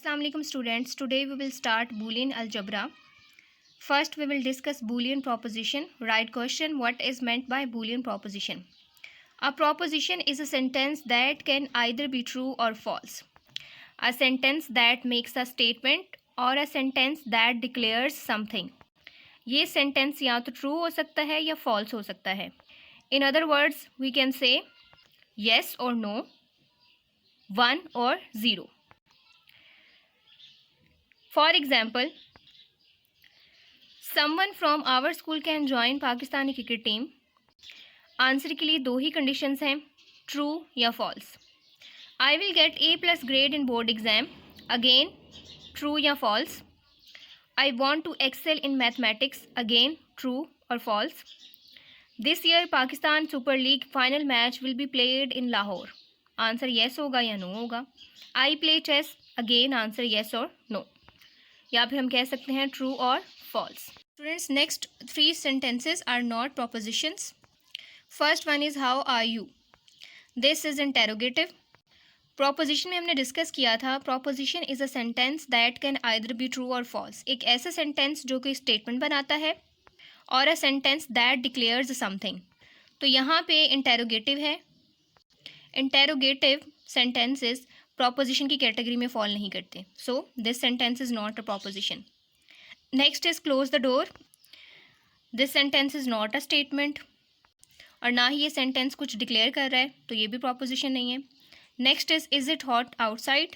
Assalamu alaikum students. Today we will start Boolean algebra. First we will discuss Boolean proposition. Right question: what is meant by Boolean proposition? A proposition is a sentence that can either be true or false. A sentence that makes a statement or a sentence that declares something. ये sentence या तो true हो सकता है या false हो सकता है. In other words, we can say yes or no, 1 or 0. For example, someone from our school can join Pakistani cricket team. Answer के लिए दो ही कंडीशंस हैं, ट्रू या false. I will get A+ grade in board exam. Again true या false. I want to excel in mathematics. Again true और false. This year Pakistan super league final match will be played in Lahore. Answer yes होगा या no होगा. I play chess. Again answer yes और no, या फिर हम कह सकते हैं ट्रू और false. Students, next 3 sentences are not propositions. First one is how are you. This is interrogative. Proposition में हमने डिस्कस किया था, proposition is a sentence that can either be true और फॉल्स. एक ऐसा सेंटेंस जो कोई स्टेटमेंट बनाता है और a sentence that declares something. तो यहाँ पे इंटेरोगेटिव है. इंटेरोगेटिव सेंटेंसेस प्रोपोजिशन की कैटेगरी में फॉल नहीं करते. So this sentence is not a proposition. Next is close the door. This sentence is not a statement, और ना ही ये सेंटेंस कुछ डिक्लेयर कर रहा है, तो ये भी प्रोपोजिशन नहीं है. Next is it hot outside.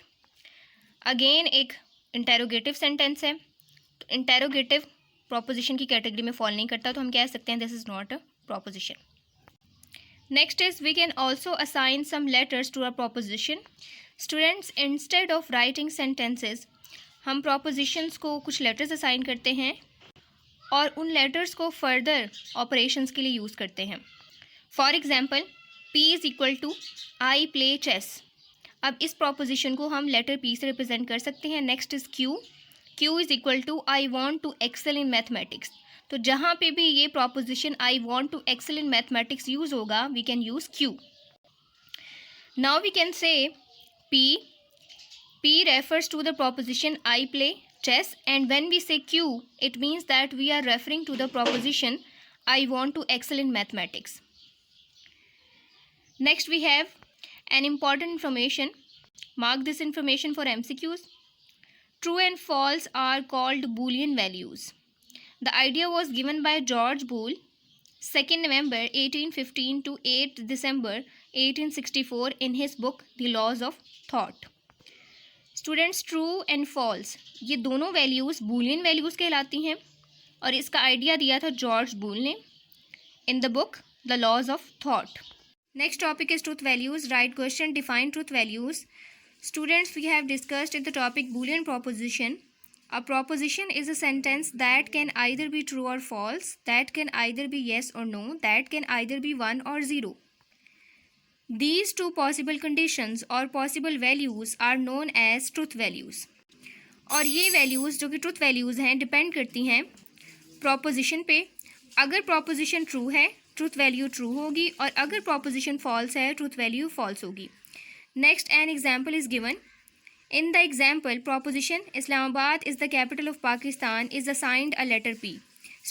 Again एक इंटेरोगेटिव सेंटेंस है. तो इंटेरोगेटिव प्रोपोजिशन की कैटेगरी में फॉल नहीं करता, तो हम कह सकते हैं this is not a proposition. Next is we can also assign some letters to a proposition. Students, instead of writing sentences हम प्रोपोजिशंस को कुछ लेटर्स असाइन करते हैं और उन लेटर्स को फर्दर ऑपरेशंस के लिए यूज़ करते हैं. For example, P is equal to I play chess. अब इस प्रोपोजिशन को हम लेटर P से रिप्रेजेंट कर सकते हैं. Next is Q. Q is equal to I want to excel in mathematics. तो जहाँ पे भी ये proposition I want to excel in mathematics use होगा, we can use Q. Now we can say P refers to the proposition I play chess, and when we say Q, it means that we are referring to the proposition I want to excel in mathematics. Next we have an important information. Mark this information for MCQs. True and false are called Boolean values. The idea was given by George Boole, 2nd November 1815 to 8th December 1864 in his book The Laws of Thought. Students, true and false ये दोनों values Boolean values कहलाती हैं, और इसका idea दिया था George Boole ने in the book the laws of thought. Next topic is truth values. Write question, define truth values. Students, we have discussed in the topic Boolean proposition. A proposition is a sentence that can either be true और false, that can either be yes और no, that can either be 1 और 0. These two possible conditions or possible values are known as truth values. और ये values जो कि truth values हैं depend करती हैं proposition पे. अगर proposition true है, truth value true होगी, और अगर proposition false है, truth value false होगी. Next, an example is given. In the example, proposition Islamabad is the capital of Pakistan is assigned a letter P.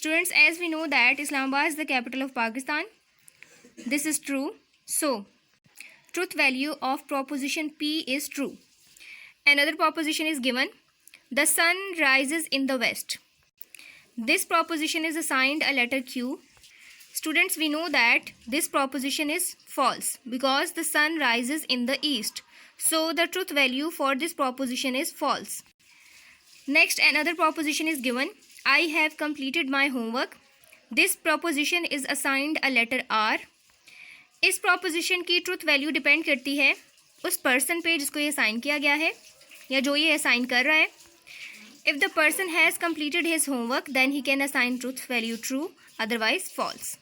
Students, as we know that Islamabad is the capital of Pakistan, this is true. So truth value of proposition P is true. Another proposition is given. The sun rises in the west. This proposition is assigned a letter Q. Students, we know that this proposition is false because the sun rises in the east. So the truth value for this proposition is false. Next, another proposition is given. I have completed my homework. This proposition is assigned a letter R. इस proposition की truth value depend करती है उस person पे जिसको ये assign किया गया है या जो ये असाइन कर रहा है. If the person has completed his homework then he can assign truth value true, otherwise false.